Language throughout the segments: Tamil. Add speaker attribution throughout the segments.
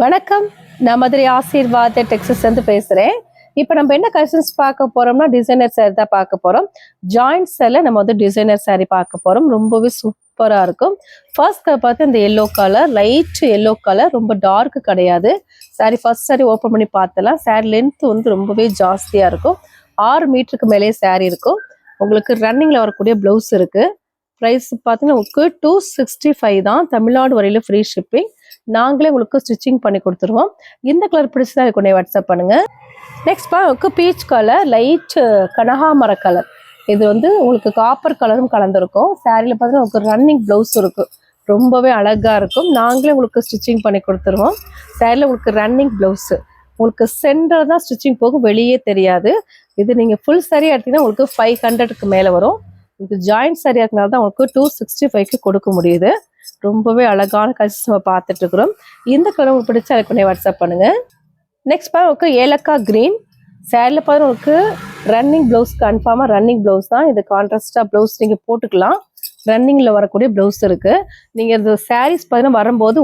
Speaker 1: வணக்கம். நான் மதுரை ஆசீர்வாத் டெக்ஸஸ் வந்து பேசுறேன். இப்போ நம்ம என்ன கலெக்ஷன்ஸ் பார்க்க போறோம்னா டிசைனர் சாரி தான் பார்க்க போறோம். ஜாயிண்ட் சாரில நம்ம வந்து டிசைனர் சாரி பார்க்க போறோம். ரொம்பவே சூப்பரா இருக்கும். ஃபர்ஸ்ட் பார்த்து இந்த yellow colour, light yellow colour, ரொம்ப டார்க் கிடையாது. சாரி ஃபர்ஸ்ட் சாரி ஓப்பன் பண்ணி பார்த்தலாம். சாரி லென்த் வந்து ரொம்பவே ஜாஸ்தியா இருக்கும். 6 மீட்டருக்கு மேலே சாரி இருக்கும். உங்களுக்கு ரன்னிங்ல வரக்கூடிய பிளவுஸ் இருக்கு. ப்ரைஸ் பார்த்தீங்கன்னா உங்களுக்கு 265 தான். தமிழ்நாடு வரையில ஃப்ரீ ஷிப்பிங். நாங்களே உங்களுக்கு ஸ்டிச்சிங் பண்ணி கொடுத்துருவோம். இந்த கலர் பிடிச்சதா கொண்டே வாட்ஸ்அப் பண்ணுங்க. நெக்ஸ்ட் உங்களுக்கு பீச் கலர், லைட் கனகாமர கலர். இது வந்து உங்களுக்கு காப்பர் கலரும் கலந்துருக்கும். சாரியில் பார்த்தீங்கன்னா உங்களுக்கு ரன்னிங் ப்ளவுஸ் இருக்கும். ரொம்பவே அழகா இருக்கும். நாங்களே உங்களுக்கு ஸ்டிச்சிங் பண்ணி கொடுத்துருவோம். சாரியில் உங்களுக்கு ரன்னிங் ப்ளவுஸு உங்களுக்கு சென்டர் தான் ஸ்டிச்சிங் போகும், வெளியே தெரியாது. இது நீங்கள் ஃபுல் சாரி எடுத்தீங்கன்னா உங்களுக்கு 500க்கு மேலே வரும். உங்களுக்கு ஜாயிண்ட் சாரியாக இருக்கனால தான் உங்களுக்கு 265க்கு கொடுக்க முடியுது. ரொம்பவே அழகான கலர்ஸ் நம்ம பார்த்துட்டு இருக்கிறோம். இந்த கலர் உங்களுக்கு பிடிச்சா அதுக்கு வாட்ஸ்அப் பண்ணுங்க. நெக்ஸ்ட் உங்களுக்கு ஏலக்காய் கிரீன் சாரியில் பார்த்தா உங்களுக்கு ரன்னிங் ப்ளவுஸ், கன்ஃபார்மாக ரன்னிங் ப்ளவுஸ் தான். இது கான்ட்ராஸ்டாக ப்ளவுஸ் நீங்கள் போட்டுக்கலாம். ரன்னிங்கில் வரக்கூடிய ப்ளவுஸ் இருக்குது. நீங்கள் இந்த சாரீஸ் பார்த்தீங்கன்னா வரும்போது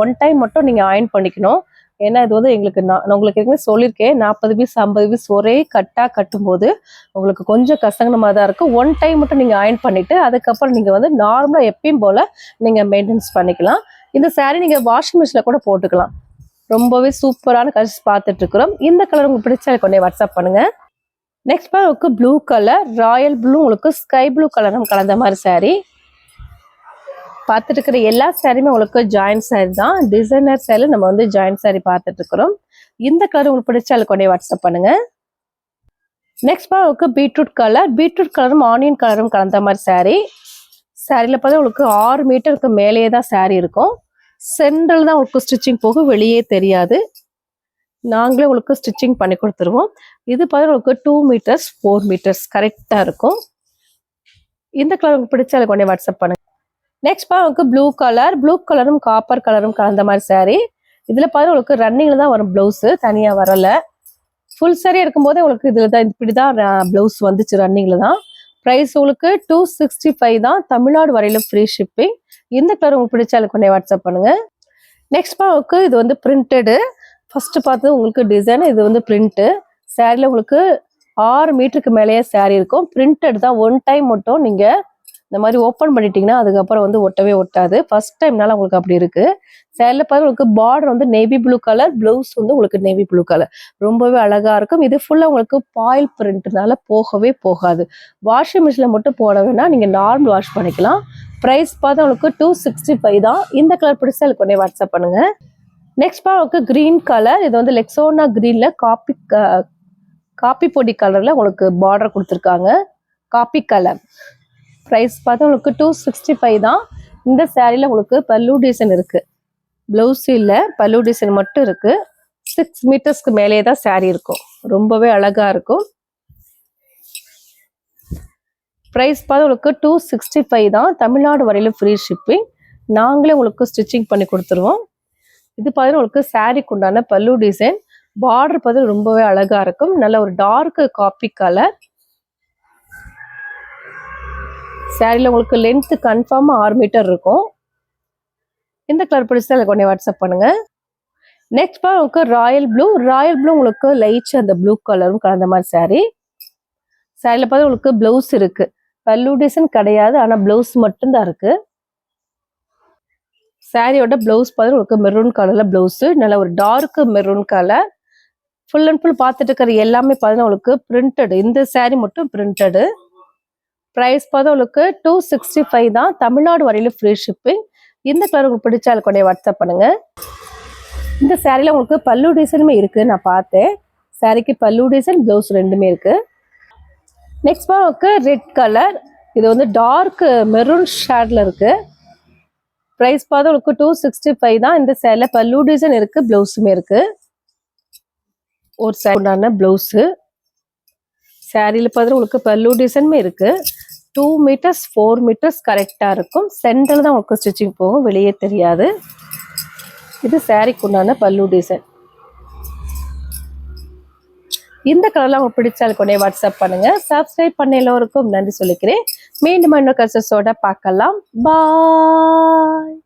Speaker 1: ஒன் டைம் மட்டும் நீங்கள் அயர்ன் பண்ணிக்கணும். ஏன்னா இது வந்து எங்களுக்கு நான் உங்களுக்கு ஏற்கனவே சொல்லியிருக்கேன், 40 பீஸ் 50 பீஸ் ஒரே கட்டாக கட்டும்போது உங்களுக்கு கொஞ்சம் கசங்கமாக தான் இருக்கும். ஒன் டைம் மட்டும் நீங்கள் அயர்ன் பண்ணிவிட்டு அதுக்கப்புறம் நீங்கள் வந்து நார்மலாக எப்பயும் போல் நீங்கள் மெயின்டெனன்ஸ் பண்ணிக்கலாம். இந்த சாரீ நீங்கள் வாஷிங் மிஷினில் கூட போட்டுக்கலாம். ரொம்பவே சூப்பரான கலர்ஸ் பார்த்துட்ருக்குறோம். இந்த கலர் உங்களுக்கு பிடிச்சா கொண்டே வாட்ஸ்அப் பண்ணுங்கள். நெக்ஸ்ட் உங்களுக்கு ப்ளூ கலர், ராயல் ப்ளூ, உங்களுக்கு ஸ்கை ப்ளூ கலரும் கலந்த மாதிரி சாரீ. பார்த்துட்டு இருக்கிற எல்லா சாரியுமே உங்களுக்கு ஜாயிண்ட் சாரி தான். டிசைனர் சாரியில் நம்ம வந்து ஜாயிண்ட் சாரி பார்த்துட்டு இருக்கிறோம். இந்த கலர் உங்களுக்கு பிடிச்சா அது கொண்டே வாட்ஸ்அப் பண்ணுங்க. நெக்ஸ்ட் உங்களுக்கு பீட்ரூட் கலரும் ஆனியன் கலரும் கலந்த மாதிரி சாரி. சாரியில் பார்த்தா உங்களுக்கு 6 மீட்டருக்கு மேலேயே தான் சாரி இருக்கும். சென்ட்ரல் தான் உங்களுக்கு ஸ்டிச்சிங் போகும், வெளியே தெரியாது. நாங்களே உங்களுக்கு ஸ்டிச்சிங் பண்ணி கொடுத்துருவோம். இது பார்த்தா உங்களுக்கு 2 மீட்டர்ஸ் 4 மீட்டர்ஸ் கரெக்டாக இருக்கும். இந்த கலர் உங்களுக்கு பிடிச்சா அது கொண்டே வாட்ஸ்அப் பண்ணுங்க. நெக்ஸ்ட் உங்களுக்கு ப்ளூ கலரும் காப்பர் கலரும் கலந்த மாதிரி சாரி. இதில் பார்த்து உங்களுக்கு ரன்னிங்ல தான் வரும் ப்ளவுஸு, தனியாக வரலை. ஃபுல் சாரி எடுக்கும்போதே உங்களுக்கு இதில் தான் இப்படி தான் ப்ளவுஸ் வந்துச்சு, ரன்னிங்ல தான். ப்ரைஸ் உங்களுக்கு 265 தான். தமிழ்நாடு வரையிலும் ஃப்ரீ ஷிப்பிங். இந்த கலர் உங்களுக்கு பிடிச்சா அதுக்கு கொண்டே வாட்ஸ்அப் பண்ணுங்க. நெக்ஸ்ட் உங்களுக்கு இது வந்து பிரிண்டடு. ஃபர்ஸ்ட் பார்த்து உங்களுக்கு டிசைன், இது வந்து பிரிண்ட்டு. சாரியில் உங்களுக்கு 6 மீட்டருக்கு மேலேயே சாரி இருக்கும். பிரிண்டட் தான். ஒன் டைம் மட்டும் நீங்கள் இந்த மாதிரி ஓப்பன் பண்ணிட்டீங்கன்னா அதுக்கப்புறம் வந்து ஒட்டவே ஒட்டாது. ஃபர்ஸ்ட் டைம்னால உங்களுக்கு அப்படி இருக்கு. சேரில் பார்த்து உங்களுக்கு பார்டர் வந்து நேவி ப்ளூ கலர், ப்ளவுஸ் வந்து உங்களுக்கு நேவி ப்ளூ கலர். ரொம்பவே அழகா இருக்கும். இது ஃபுல்லாக உங்களுக்கு பாயில் பிரிண்ட்னால போகவே போகாது. வாஷிங் மிஷினில் மட்டும் போட வேணாம், நீங்கள் நார்மல் வாஷ் பண்ணிக்கலாம். ப்ரைஸ் பார்த்தா உங்களுக்கு 265 தான். இந்த கலர் பிடிச்சா அதுக்கு கொண்டே வாட்ஸ்அப் பண்ணுங்க. நெக்ஸ்ட் உங்களுக்கு கிரீன் கலர். இது வந்து லெக்ஸோனா கிரீன்ல காப்பி பொடி கலர்ல உங்களுக்கு பார்டர் கொடுத்துருக்காங்க. Coffee colour. ப்ரைஸ் பார்த்தா உங்களுக்கு 265 தான். இந்த சாரியில் உங்களுக்கு பல்லு டிசைன் இருக்குது. ப்ளவுஸ் இல்லை, பல்லு டிசைன் மட்டும் இருக்குது. 6 மீட்டர்ஸ்க்கு மேலே தான் சாரி இருக்கும். ரொம்பவே அழகாக இருக்கும். ப்ரைஸ் பார்த்தா உங்களுக்கு 265 தான். தமிழ்நாடு வரையிலும் ஃப்ரீ ஷிப்பிங். நாங்களே உங்களுக்கு ஸ்டிச்சிங் பண்ணி கொடுத்துருவோம். இது பார்த்தீங்கன்னா உங்களுக்கு சாரிக்கு உண்டான பல்லு டிசைன். பார்டர் பார்த்து ரொம்பவே அழகாக இருக்கும். நல்ல ஒரு டார்க் காப்பி கலர். சாரியில் உங்களுக்கு லென்த்து கன்ஃபார்மாக 6 மீட்டர் இருக்கும். இந்த கலர் பிடிச்சா அதை கொண்டே வாட்ஸ்அப் பண்ணுங்க. நெக்ஸ்ட் உங்களுக்கு ராயல் ப்ளூ உங்களுக்கு லைட் அந்த ப்ளூ கலரும் கலந்த மாதிரி சாரி. சாரியில் பார்த்து உங்களுக்கு ப்ளவுஸ் இருக்கு. பல்லு டிசைன் கிடையாது, ஆனால் ப்ளவுஸ் மட்டும்தான் இருக்கு. சாரியோட ப்ளவுஸ் பார்த்து உங்களுக்கு மெரூன் கலர்ல ப்ளவுஸு, நல்ல ஒரு dark maroon colour. Full and full பார்த்துட்டு இருக்கிற எல்லாமே பார்த்தீங்கன்னா உங்களுக்கு பிரிண்டடு. இந்த சாரி மட்டும் பிரிண்டடு. ப்ரைஸ் பார்த்தா உங்களுக்கு 265 தான். தமிழ்நாடு வரையிலும் ஃப்ரீ ஷிப்பிங். இந்த கலர் உங்களுக்கு பிடிச்சா அது கொண்டே வாட்ஸ்அப் பண்ணுங்க. இந்த சாரியில் உங்களுக்கு பல்லு டிசைனுமே இருக்குது, நான் பார்த்தேன். சாரிக்கு பல்லு டிசைன், ப்ளவுஸ் ரெண்டுமே இருக்குது. நெக்ஸ்ட் உங்களுக்கு ரெட் கலர். இது வந்து டார்க் மெரூன் ஷேடில் இருக்குது. ப்ரைஸ் பார்த்தா உங்களுக்கு 265 தான். இந்த சாரியில் பல்லு டிசைன் இருக்குது, ப்ளவுஸுமே இருக்குது. ஒரு சாரியான ப்ளவுஸு. சாரியில் பார்த்து உங்களுக்கு பல்லு டிசைனுமே இருக்குது. 2 மீட்டர்ஸ் 4 மீட்டர்ஸ் கரெக்டாக இருக்கும். சென்டரில் தான் உங்களுக்கு ஸ்டிச்சிங் போகும், வெளியே தெரியாது. இது சாரிக்கு உண்டான பல்லு டிசைன். இந்த கலர்லாம் உங்களுக்கு பிடிச்சால் கொண்டே வாட்ஸ்அப் பண்ணுங்க. சப்ஸ்கிரைப் பண்ண எல்லோருக்கும் நன்றி சொல்லிக்கிறேன். மீண்டும் இன்னொரு கலர்ஸோட பார்க்கலாம். பாய்.